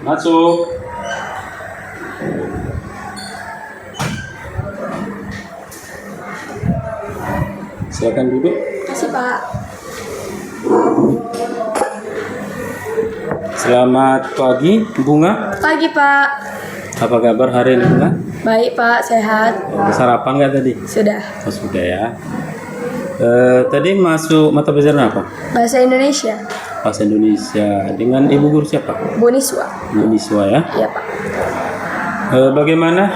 Masuk. Silakan duduk. Kasih Pak. Selamat pagi, Bunga. Pagi Pak. Apa kabar hari ini, Bunga? Baik Pak, sehat. Udah sarapan nggak tadi? Sudah. Oh, sudah ya. Tadi masuk mata pelajaran apa? Bahasa Indonesia. Bahasa Indonesia. Dengan ibu guru siapa? Bu Niswa. Bu Niswa ya. Iya Pak. Bagaimana?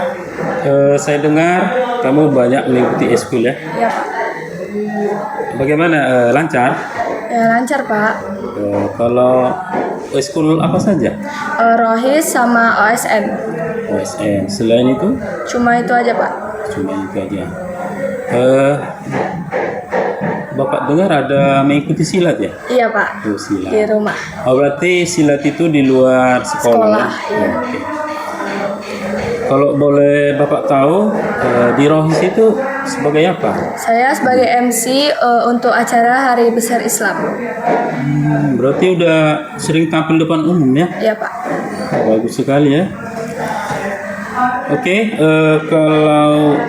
Saya dengar kamu banyak mengikuti eskul ya. Iya Pak. Bagaimana? Lancar? Ya lancar Pak. Kalau eskul apa saja? Rohis sama OSN. OSN. Selain itu? Cuma itu aja Pak. Cuma itu aja. Bapak dengar ada mengikuti silat ya? Iya Pak. Oh, silat. Di rumah. Oh, berarti silat itu di luar sekolah. Iya. Oke. Kalau boleh Bapak tahu, di Rohis itu sebagai apa? Saya sebagai MC untuk acara Hari Besar Islam. Berarti udah sering tampil depan umum ya? Iya Pak. Bagus sekali ya. Oke, kalau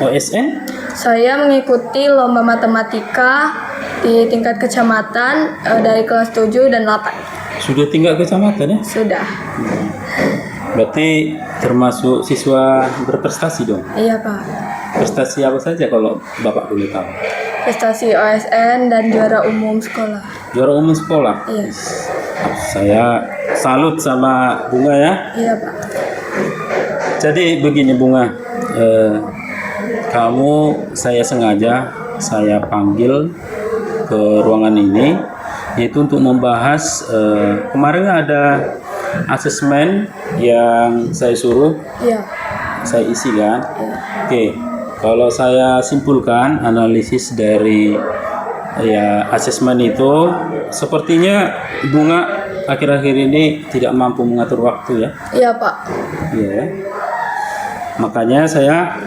OSN? Saya mengikuti lomba matematika di tingkat kecamatan dari kelas 7 dan 8. Sudah tinggal kecamatan ya? Sudah. Berarti termasuk siswa berprestasi dong? Iya Pak. Prestasi apa saja kalau Bapak boleh tahu? Prestasi OSN dan juara umum sekolah. Juara umum sekolah? Iya. Saya salut sama Bunga ya. Iya Pak. Jadi begini Bunga, kamu saya sengaja saya panggil ke ruangan ini yaitu untuk membahas kemarin ada asesmen yang saya suruh Iya. saya isi kan. Iya. Oke, kalau saya simpulkan analisis dari ya asesmen itu sepertinya Bunga akhir-akhir ini tidak mampu mengatur waktu ya. Iya Pak. Iya ya. Makanya saya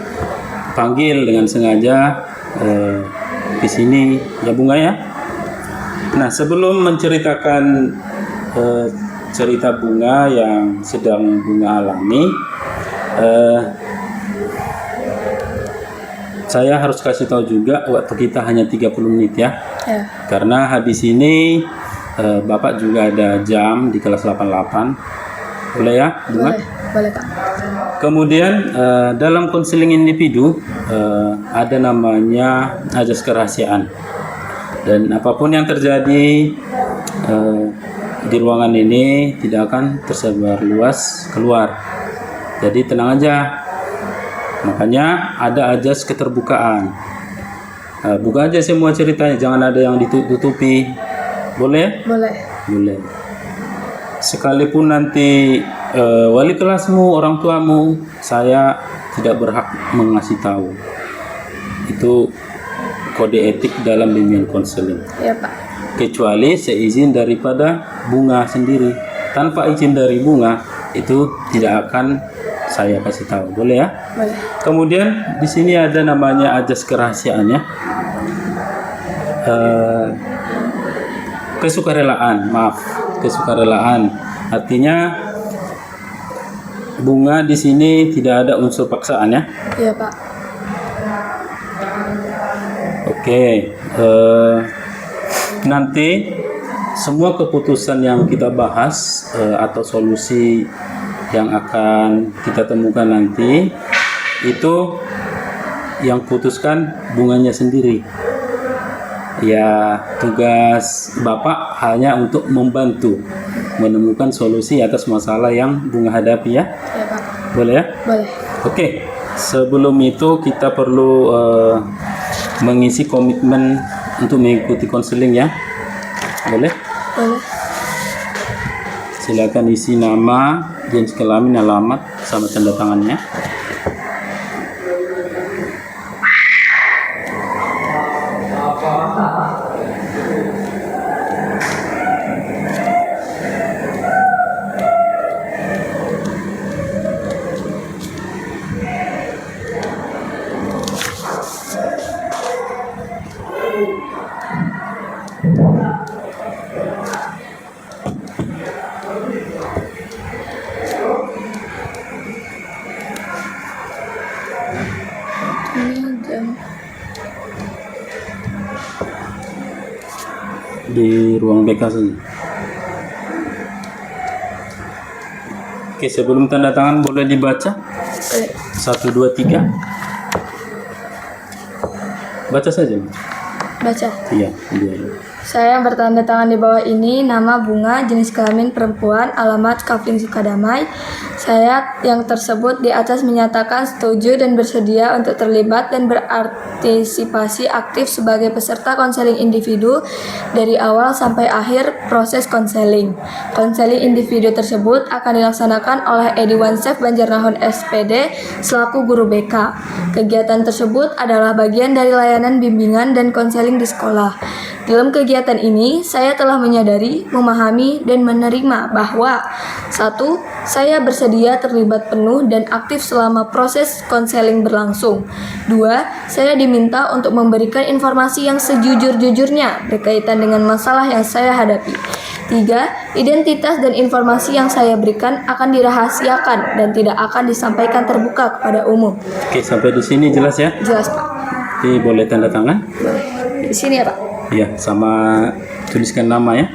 panggil dengan sengaja di sini ya Bunga ya. Nah, sebelum menceritakan cerita Bunga yang sedang Bunga alami, saya harus kasih tahu juga waktu kita hanya 30 menit ya. Ya. Karena habis ini Bapak juga ada jam di kelas 88. Boleh ya, Bunga? Boleh. Boleh Pak. Kemudian dalam konseling individu ada namanya ajas kerahasiaan. Dan apapun yang terjadi di ruangan ini tidak akan tersebar luas keluar. Jadi tenang aja. Makanya ada ajas keterbukaan. Buka aja semua ceritanya, jangan ada yang ditutupi. Boleh? Boleh. Boleh. Sekalipun nanti wali kelasmu, orang tuamu, saya tidak berhak mengasih tahu. Itu kode etik dalam bimbingan konseling. Iya Pak. Kecuali seizin daripada Bunga sendiri. Tanpa izin dari Bunga itu tidak akan saya kasih tahu. Boleh ya? Boleh. Kemudian di sini ada namanya ajas kerahasiaannya. Kesukarelaan, maaf, kesukarelaan. Artinya Bunga di sini tidak ada unsur paksaan ya. Iya Pak. Oke, nanti semua keputusan yang kita bahas atau solusi yang akan kita temukan nanti itu yang putuskan Bunganya sendiri. Ya, tugas Bapak hanya untuk membantu menemukan solusi atas masalah yang Bunga hadapi ya. Iya Pak. Boleh ya? Boleh. Oke, sebelum itu kita perlu mengisi komitmen untuk mengikuti konseling ya. Boleh? Boleh. Silakan isi nama, jenis kelamin, alamat, sama tanda tangannya. di ruang BK saja. Oke, sebelum tanda tangan boleh dibaca. 1, 2, 3. Baca saja. Baca. Iya, iya. Saya yang bertanda tangan di bawah ini, nama, bunga, jenis kelamin perempuan, alamat Kafling Sukadamai. Saya yang tersebut di atas menyatakan setuju dan bersedia untuk terlibat dan berpartisipasi aktif sebagai peserta konseling individu dari awal sampai akhir proses konseling. Konseling individu tersebut akan dilaksanakan oleh Edi Wansef Banjarnahon SPD selaku guru BK. Kegiatan tersebut adalah bagian dari layanan bimbingan dan konseling di sekolah. Dalam kegiatan ini, saya telah menyadari, memahami, dan menerima bahwa 1. Saya bersedia terlibat penuh dan aktif selama proses konseling berlangsung. 2. Saya diminta untuk memberikan informasi yang sejujur-jujurnya berkaitan dengan masalah yang saya hadapi. 3. Identitas dan informasi yang saya berikan akan dirahasiakan dan tidak akan disampaikan terbuka kepada umum. Oke, sampai di sini jelas ya? Jelas, Pak? Oke, boleh tanda tangan? Boleh. Di sini ya, Pak? Ya, sama tuliskan nama ya.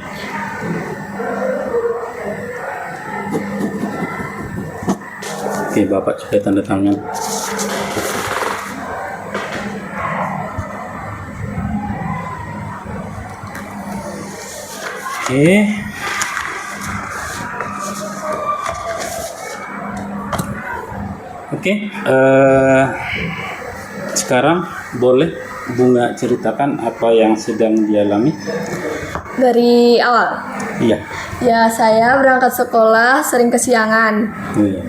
Oke, Bapak sudah tanda tangan. Oke. Oke, sekarang boleh Bunga ceritakan apa yang sedang dialami? Dari awal. Iya. Ya, saya berangkat sekolah sering kesiangan. Iya.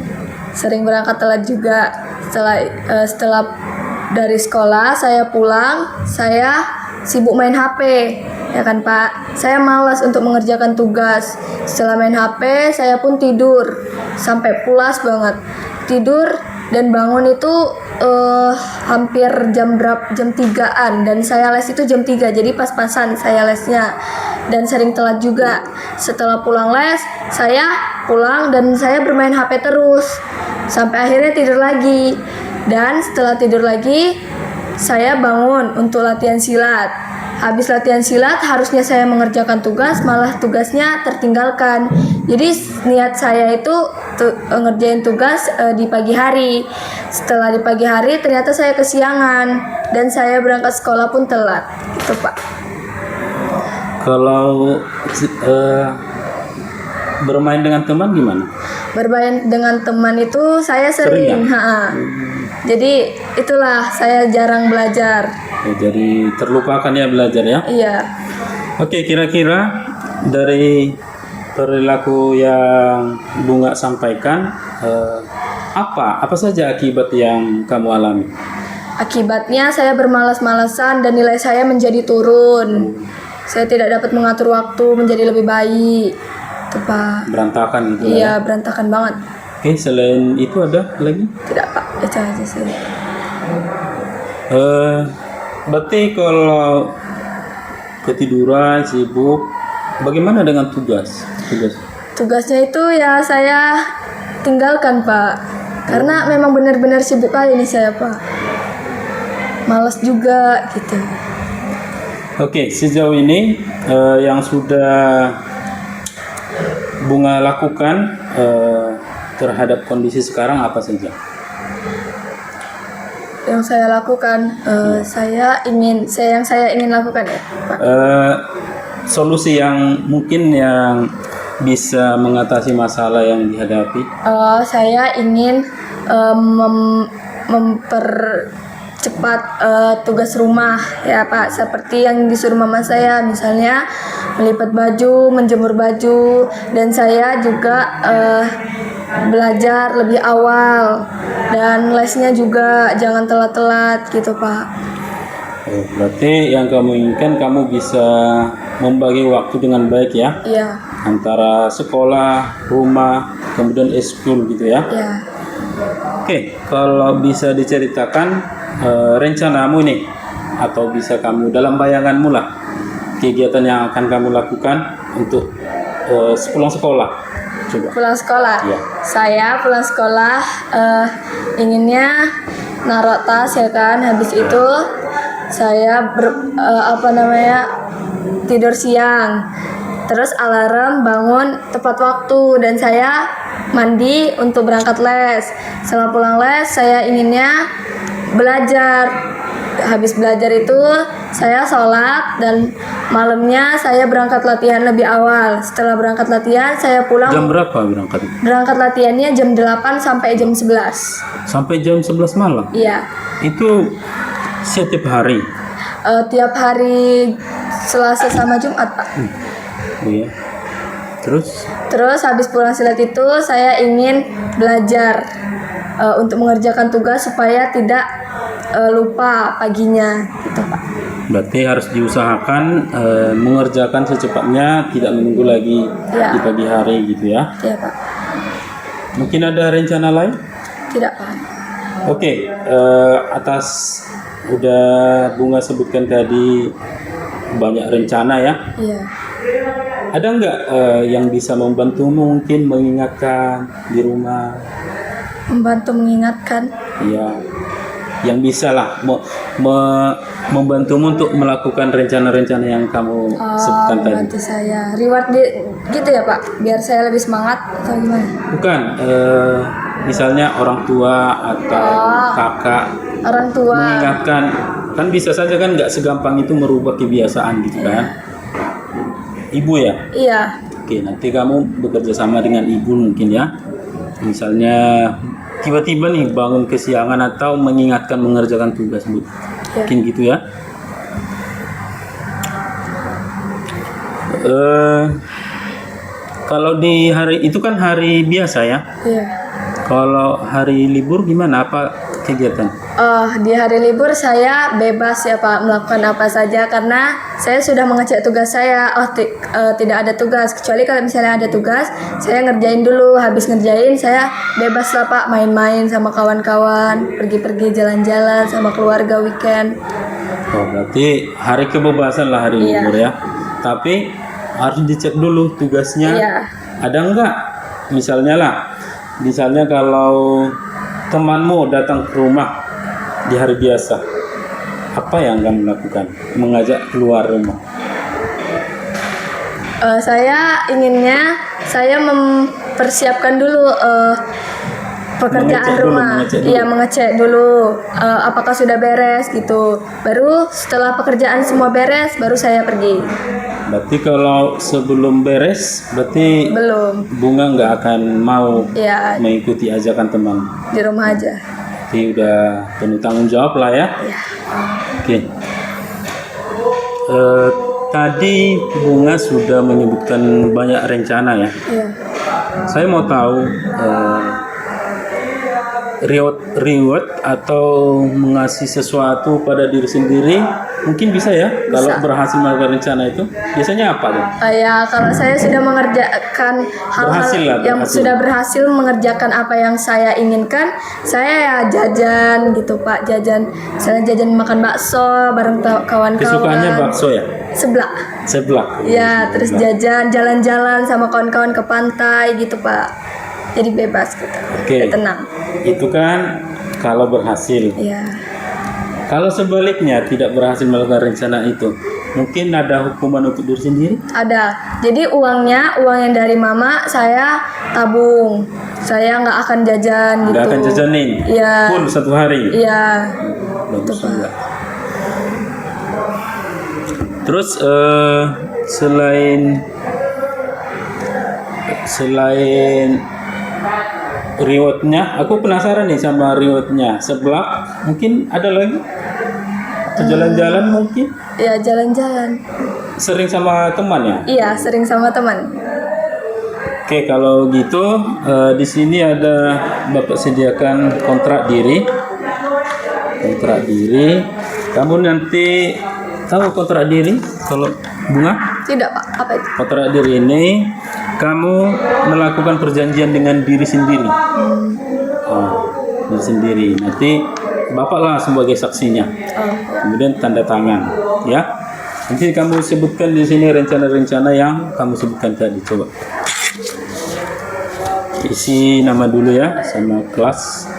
Sering berangkat telat juga. Setelah dari sekolah saya pulang, saya sibuk main HP. Ya kan, Pak? Saya malas untuk mengerjakan tugas. Setelah main HP, saya pun tidur sampai pulas banget. Tidur dan bangun itu hampir jam 3-an, dan saya les itu jam 3, jadi pas-pasan saya lesnya, dan sering telat juga. Setelah pulang les, saya pulang dan saya bermain HP terus sampai akhirnya tidur lagi. Dan setelah tidur lagi, saya bangun untuk latihan silat. Habis latihan silat, harusnya saya mengerjakan tugas, malah tugasnya tertinggalkan. Jadi niat saya itu ngerjain tugas di pagi hari. Setelah di pagi hari, ternyata saya kesiangan dan saya berangkat sekolah pun telat. Gitu, Pak. Kalau bermain dengan teman gimana? Bermain dengan teman itu saya sering. ya? Jadi itulah saya jarang belajar. Jadi terlupakan ya belajar ya? Iya. Oke, kira-kira dari perilaku yang Bunga sampaikan, apa saja akibat yang kamu alami? Akibatnya saya bermalas-malasan dan nilai saya menjadi turun. Saya tidak dapat mengatur waktu menjadi lebih baik. Itu, Pak. Berantakan gitu Iya, ya? berantakan banget. Oke, selain itu ada lagi? Tidak, Pak. Itu aja sih. Berarti kalau ketiduran, sibuk, bagaimana dengan tugas? Tugasnya itu ya saya tinggalkan, Pak. Karena memang benar-benar sibuk kali ini saya, Pak. Malas juga gitu. Oke, sejauh ini yang sudah Bunga lakukan terhadap kondisi sekarang apa saja? Yang saya lakukan, yang saya ingin lakukan ya, Pak. Solusi yang mungkin yang bisa mengatasi masalah yang dihadapi. Saya ingin mempercepat tugas rumah ya, Pak, seperti yang disuruh mama saya, misalnya melipat baju, menjemur baju, dan saya juga belajar lebih awal, dan lesnya juga jangan telat-telat gitu, Pak. Berarti yang kamu inginkan, kamu bisa membagi waktu dengan baik ya? Iya. Antara sekolah, rumah, kemudian eskul gitu ya? Iya. Oke, kalau bisa diceritakan rencanamu nih, atau bisa kamu dalam bayanganmu lah, kegiatan yang akan kamu lakukan untuk pulang sekolah. Coba. Pulang sekolah. Iya. Saya pulang sekolah inginnya naruh tas ya kan. Habis itu saya tidur siang. Terus alarm bangun tepat waktu dan saya mandi untuk berangkat les. Setelah pulang les, saya inginnya belajar. Habis belajar itu saya sholat dan malamnya saya berangkat latihan lebih awal. Setelah berangkat latihan, saya pulang. Jam berapa berangkat? Berangkat latihannya jam 8 sampai jam 11. Sampai jam 11 malam? Iya. Itu setiap hari? Tiap hari Selasa sama Jumat, Pak. Iya. Terus Habis pulang silat itu saya ingin belajar untuk mengerjakan tugas supaya tidak lupa paginya, gitu Pak. berarti harus diusahakan mengerjakan secepatnya, tidak menunggu lagi Ya. di pagi hari gitu ya. Iya Pak. Mungkin ada rencana lain? Tidak Pak. Oke, atas udah Bunga sebutkan tadi banyak rencana ya. Iya. Ada nggak yang bisa membantumu mungkin mengingatkan di rumah? Membantu mengingatkan. Ya, yang bisa lah membantumu untuk melakukan rencana-rencana yang kamu sebutkan tadi. Membantu saya. Reward gitu ya Pak, biar saya lebih semangat atau gimana? Bukan, misalnya orang tua atau kakak Orang tua. mengingatkan, kan bisa saja kan nggak segampang itu merubah kebiasaan gitu kan. Ibu ya? Iya. Oke, nanti kamu bekerja sama dengan ibu mungkin ya. Misalnya tiba-tiba nih bangun kesiangan atau mengingatkan mengerjakan tugas Bu. Mungkin gitu ya. Kalau di hari itu kan hari biasa ya. Iya. Kalau hari libur gimana? Apa kegiatan? Di hari libur saya bebas ya Pak melakukan apa saja karena saya sudah mengecek tugas saya. Tidak ada tugas kecuali kalau misalnya ada tugas saya ngerjain dulu. Habis ngerjain saya bebas lah Pak main-main sama kawan-kawan, pergi-pergi jalan-jalan sama keluarga weekend. Oh, berarti hari kebebasan lah hari Iya. libur ya. Tapi harus dicek dulu tugasnya. Iya. Ada enggak? Misalnya kalau temanmu datang ke rumah di hari biasa, apa yang kamu lakukan? Mengajak keluar rumah. Saya inginnya saya mempersiapkan dulu pekerjaan Mengecek dulu, rumah. mengecek dulu. Iya, mengecek dulu apakah sudah beres gitu. Baru setelah pekerjaan semua beres baru saya pergi. Berarti kalau sebelum beres, berarti Belum. Bunga nggak akan mau Ya, mengikuti ajakan teman. di rumah aja. Berarti udah penuh tanggung jawab lah ya. Ya. Oke. Tadi Bunga sudah menyebutkan banyak rencana ya. Iya. Saya mau tahu reward atau mengasih sesuatu pada diri sendiri mungkin bisa ya kalau berhasil melakukan rencana itu. Biasanya apa dong? Ya, kalau saya sudah mengerjakan hal-hal Berhasil lah, yang berhasil. sudah berhasil mengerjakan apa yang saya inginkan, saya ya jajan gitu Pak, jajan. Saya jajan makan bakso bareng kawan-kawan. Kesukaannya bakso ya? Seblak. Seblak. Ya, terus jajan, jalan-jalan sama kawan-kawan ke pantai gitu Pak. Jadi bebas gitu. Oke. Tenang. Itu kan kalau berhasil. Ya. Kalau sebaliknya tidak berhasil melakukan rencana itu, mungkin ada hukuman untuk diri sendiri? Ada. Jadi uang yang dari mama saya tabung. Saya nggak akan jajan gitu. Nggak akan jajanin? Iya. Full satu hari? Iya. Bagus juga. Terus selain rewardnya, aku penasaran nih sama rewardnya. Seblak, mungkin ada lagi? Atau jalan-jalan mungkin? Ya, jalan-jalan. Sering sama teman ya? Iya, sering sama teman. Oke, kalau gitu di sini ada Bapak sediakan kontrak diri. Kontrak diri. Kamu nanti tahu kontrak diri kalau Bunga? Tidak Pak, apa itu? Kontrak diri ini kamu melakukan perjanjian dengan diri sendiri. Diri sendiri. Nanti Bapak lah sebagai saksinya. Kemudian tanda tangan, ya. Nanti kamu sebutkan di sini rencana-rencana yang kamu sebutkan tadi. Coba isi nama dulu ya sama kelas.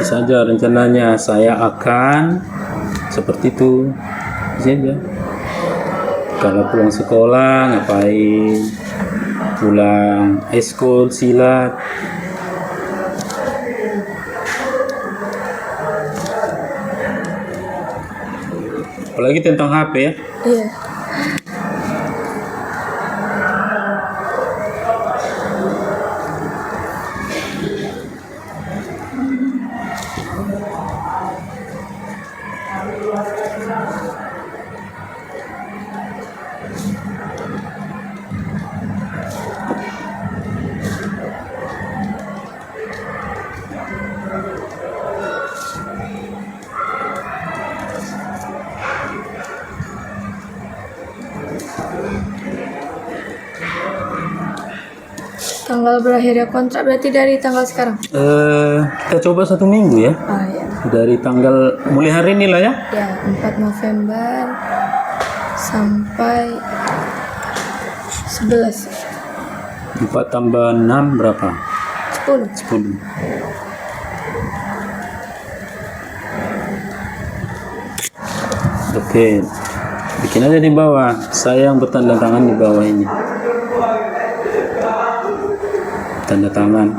saja rencananya saya akan seperti itu. Bisa aja. Kalau pulang sekolah ngapain? Pulang ekskul silat. Apalagi tentang HP ya. Iya. Tanggal berakhirnya kontrak berarti dari tanggal sekarang? Kita coba 1 minggu ya. Ah ya. Dari tanggal mulai hari ini lah ya. Ya, 4 November sampai 11. 4 tambah 6 berapa? 10. 10. Oke. Bikin aja di bawah. Saya yang bertanda tangan di bawah ini. Tanda tangan.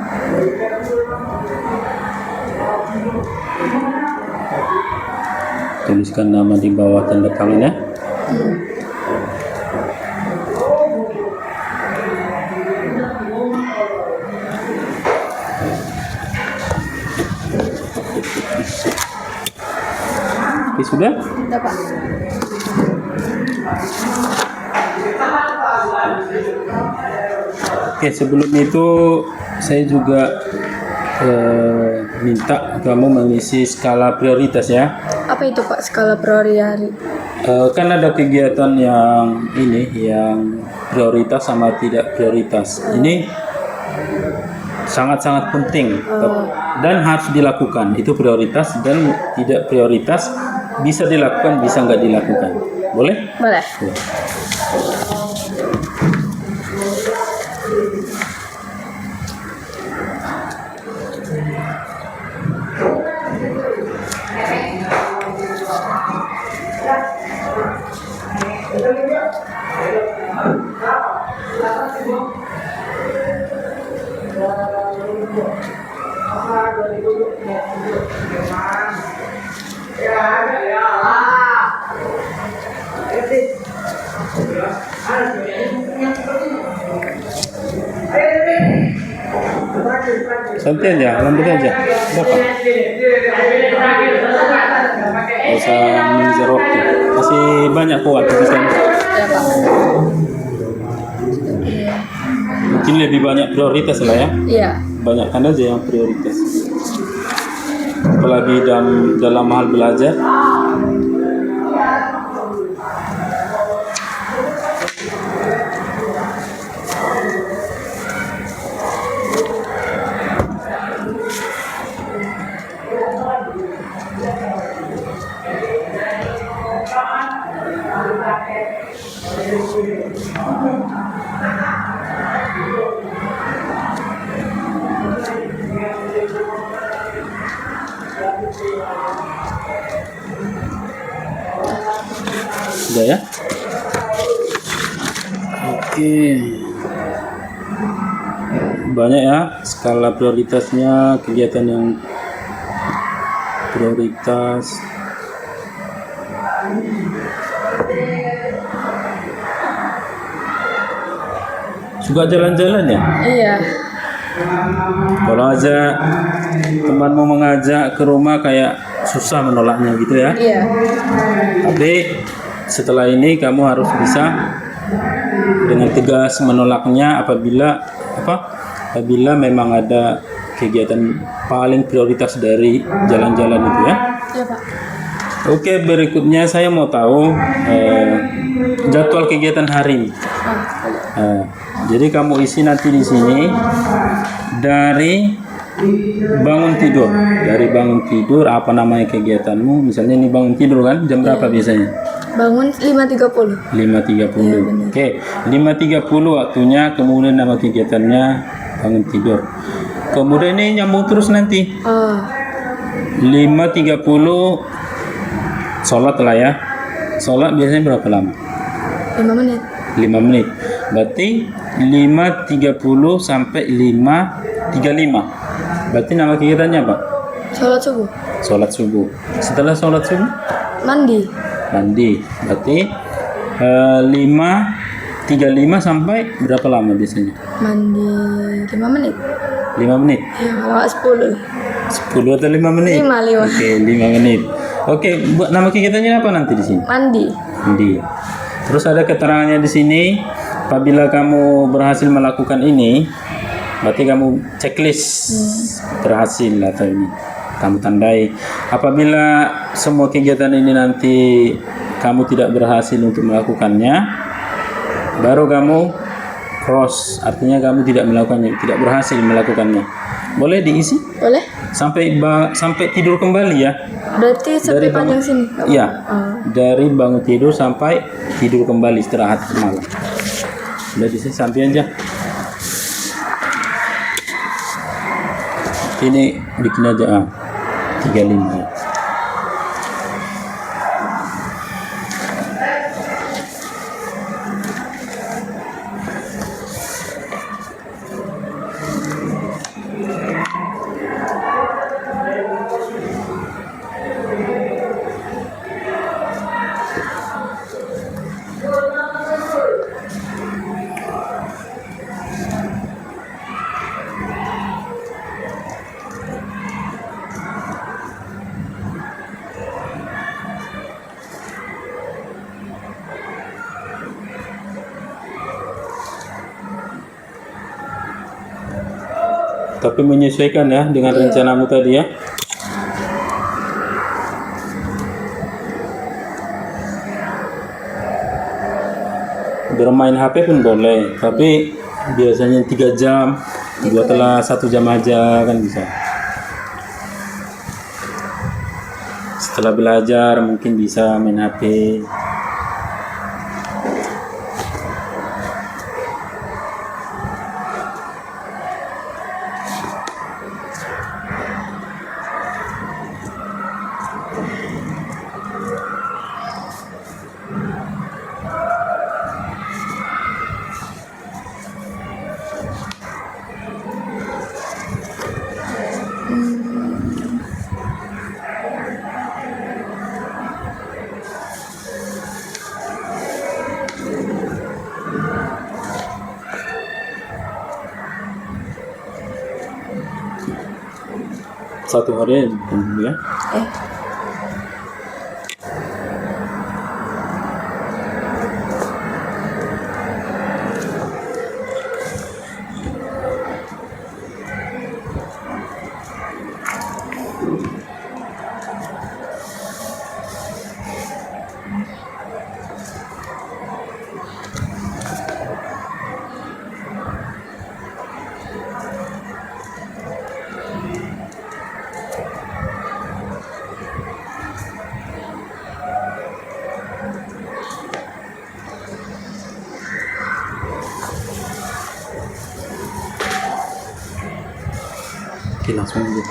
Tuliskan nama di bawah tanda tangan ya. Oke, sudah? Udah, Pak. Oke, sebelum itu saya juga minta kamu mengisi skala prioritas ya. Apa itu, Pak, skala prioritas? Kan ada kegiatan yang ini, yang prioritas sama tidak prioritas. Ini sangat-sangat penting dan harus dilakukan. Itu prioritas dan tidak prioritas, bisa dilakukan, bisa nggak dilakukan. Boleh? Boleh. Boleh. Santai aja, lembut aja. Berapa? Gak usah mengejar waktu. Masih banyak kok waktu di sana. Ya, Pak. Mungkin lebih banyak prioritas lah ya. Iya. Banyakkan aja yang prioritas. Apalagi dalam hal belajar. Sudah ya? Oke. Banyak ya skala prioritasnya, kegiatan yang prioritas. Suka jalan-jalan ya? Iya. Kalau aja temanmu mengajak ke rumah kayak susah menolaknya gitu ya. Iya. Tapi setelah ini kamu harus bisa dengan tegas menolaknya apabila memang ada kegiatan paling prioritas dari jalan-jalan itu ya. Iya, Pak. Oke, berikutnya saya mau tahu jadwal kegiatan hari ini. Jadi kamu isi nanti di sini dari bangun tidur apa namanya kegiatanmu, misalnya ini bangun tidur kan jam berapa biasanya? Bangun 5.30. 5.30. Oke, 5.30 waktunya, kemudian nama kegiatannya bangun tidur. Kemudian ini nyambung terus nanti. 5.30 sholat lah ya. Sholat biasanya berapa lama? 5 menit. 5 menit. Berarti 5.30 sampai 5.35. Berarti nama kegiatannya apa? Sholat subuh. Sholat subuh. Setelah sholat subuh Mandi. mandi. Berarti 5.35 sampai berapa lama biasanya? Mandi 5 menit. 5 menit. Ya, kalau 10. 10 atau 5 menit? 5. Oke, 5 menit. Oke, buat nama kegiatannya apa nanti di sini? Mandi. Mandi. Terus ada keterangannya di sini, apabila kamu berhasil melakukan ini, berarti kamu checklist berhasil atau ini. Kamu tandai. Apabila semua kegiatan ini nanti kamu tidak berhasil untuk melakukannya, baru kamu cross, artinya kamu tidak melakukannya, tidak berhasil melakukannya. Boleh diisi Boleh? sampai tidur kembali ya. Berarti sampai panjang sini. Iya, dari bangun tidur sampai tidur kembali istirahat malam. Udah di sini sampai aja. Ini bikin aja 35 ya. Tapi menyesuaikan ya dengan rencanamu tadi ya. Bermain HP pun boleh, tapi biasanya 3 jam, buatlah 1 jam aja kan bisa. Setelah belajar mungkin bisa main HP. Satu hari ya. Oke, langsung aja.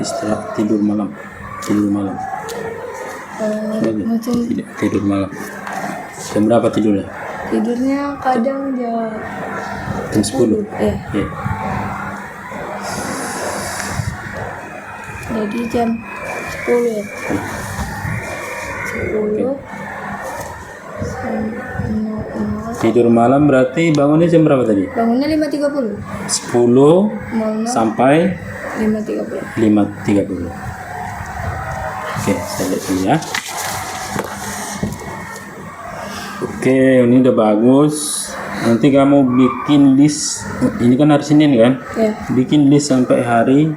Istirahat tidur malam. Sudah, tidak tidur malam. Jam berapa tidurnya? Tidurnya kadang jam Jam 10. ya. Iya. Jadi jam 10 ya. 10 Tidur malam berarti bangunnya jam berapa tadi? bangunnya 5.30. 10 Mau sampai 5.30. 5.30. Oke, saya lihat dulu ya. Oke, ini udah bagus. Nanti kamu bikin list. Ini kan hari Senin kan? Ya. Bikin list sampai hari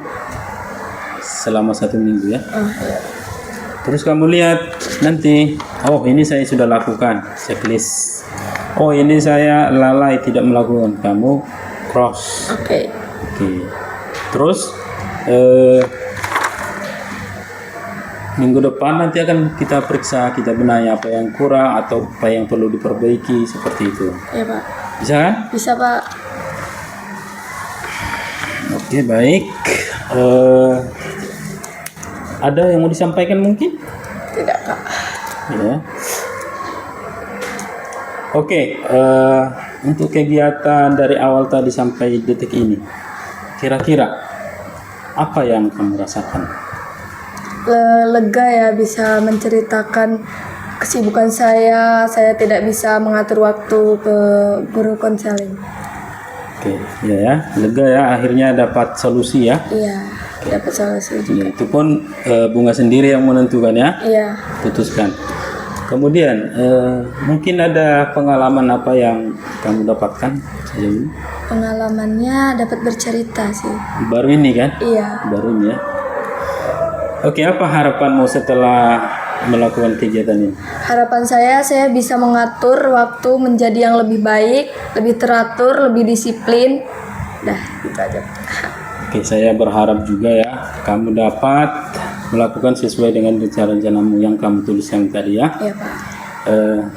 selama 1 minggu ya. Terus kamu lihat nanti, oh ini saya sudah lakukan checklist. Oh ini saya lalai tidak melakukan, kamu cross. Oke. Oke. Terus minggu depan nanti akan kita periksa, kita benahi apa yang kurang atau apa yang perlu diperbaiki seperti itu. Ya Pak. Bisa kan? Bisa Pak. Oke baik. Ada yang mau disampaikan mungkin? Tidak, Pak. Ya. Oke, untuk kegiatan dari awal tadi sampai detik ini, kira-kira apa yang kamu rasakan? Lega ya bisa menceritakan kesibukan saya. Saya tidak bisa mengatur waktu ke guru konseling. Oke, ya, lega ya. Akhirnya dapat solusi ya. Iya, dapat solusi Ya, juga. itu pun Bunga sendiri yang menentukan ya, Iya, putuskan. Kemudian mungkin ada pengalaman apa yang kamu dapatkan sejauh ini? pengalamannya dapat bercerita sih. Baru ini kan? Iya, Baru ini ya. Oke, apa harapanmu setelah melakukan kegiatan ini? harapan saya bisa mengatur waktu menjadi yang lebih baik, lebih teratur, lebih disiplin. Dah, itu aja. Oke, saya berharap juga ya kamu dapat melakukan sesuai dengan rencana-rencanamu yang kamu tuliskan tadi ya. Iya, Pak.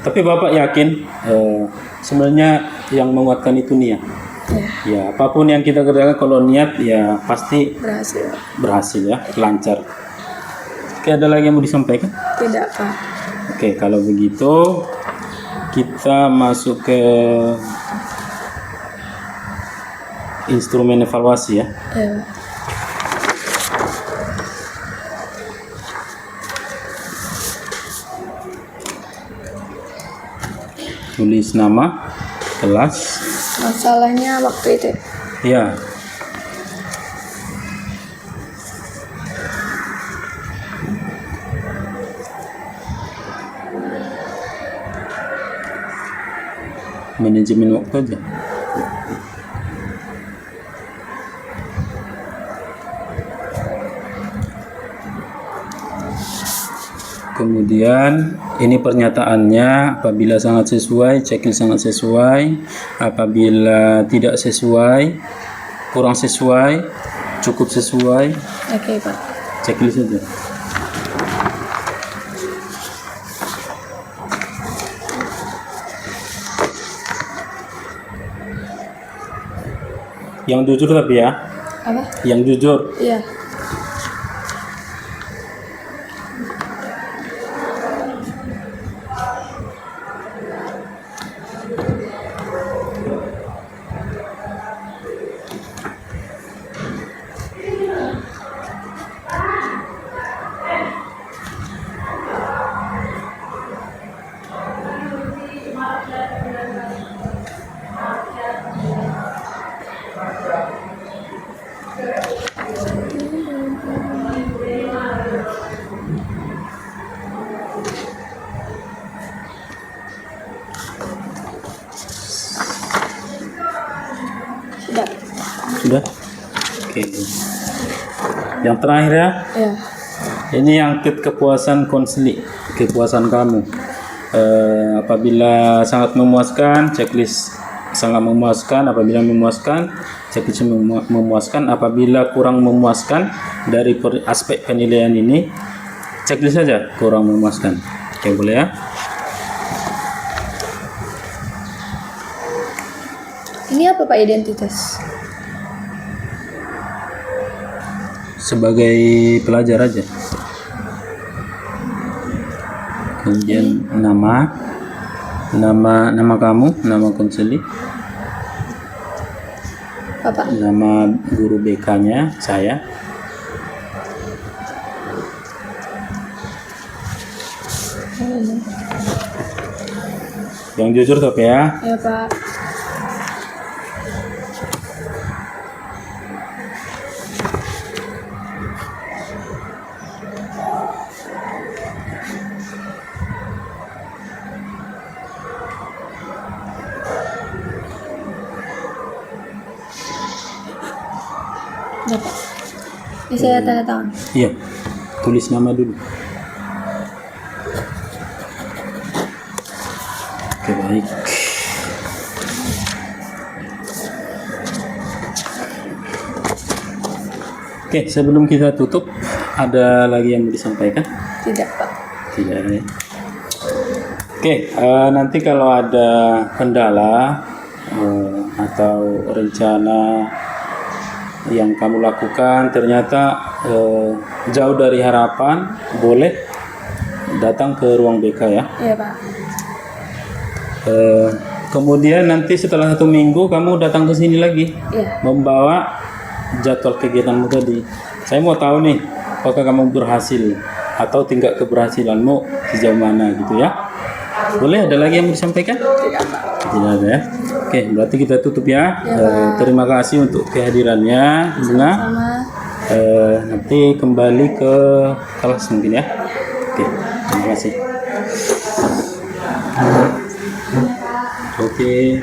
Tapi Bapak yakin sebenarnya yang menguatkan itu niat. Ya, Ya, apapun yang kita kerjakan kalau niat ya pasti berhasil. berhasil ya, lancar. Oke, ada lagi yang mau disampaikan? Tidak, Pak. Oke, kalau begitu kita masuk ke instrumen evaluasi ya. Ya, Pak. Tulis nama, kelas, Masalahnya waktu itu ya. Manajemen waktu aja. Kemudian ini pernyataannya, apabila sangat sesuai, checklist sangat sesuai, apabila tidak sesuai, kurang sesuai, cukup sesuai, Oke, Pak. checklist aja. Yang jujur tapi ya, Apa? yang jujur. Iya. Sudah. Sudah? Oke. Yang terakhir ya, Ya. ini yang kepuasan konseling, kepuasan kamu. Apabila sangat memuaskan, checklist sangat memuaskan. Apabila memuaskan, checklist memuaskan. Apabila kurang memuaskan dari aspek penilaian ini, checklist saja kurang memuaskan. Oke, boleh ya? Ini apa, Pak, identitas? Sebagai pelajar aja. Kemudian nama kamu, nama konseling, Bapak. nama guru BK-nya saya. Yang jujur tapi ya. Ya, Pak. Ya, Pak. Ini saya tanda tangan. Iya. Tulis nama dulu. Oke, baik. Oke, sebelum kita tutup, ada lagi yang mau disampaikan? Tidak, Pak. Tidak ada ya. Oke, nanti kalau ada kendala atau rencana yang kamu lakukan ternyata jauh dari harapan, boleh datang ke ruang BK ya. Iya Pak. Kemudian nanti setelah 1 minggu kamu datang ke sini lagi, Iya. membawa jadwal kegiatanmu tadi. Saya mau tahu nih, apakah kamu berhasil atau tingkat keberhasilanmu sejauh mana gitu ya. Boleh, ada lagi yang mau disampaikan? Tidak Pak. Tidak ada ya. Oke, berarti kita tutup ya. Terima kasih untuk kehadirannya, Bunga. Sama. Nanti kembali ke kelas mungkin ya. Oke, terima kasih. Oke.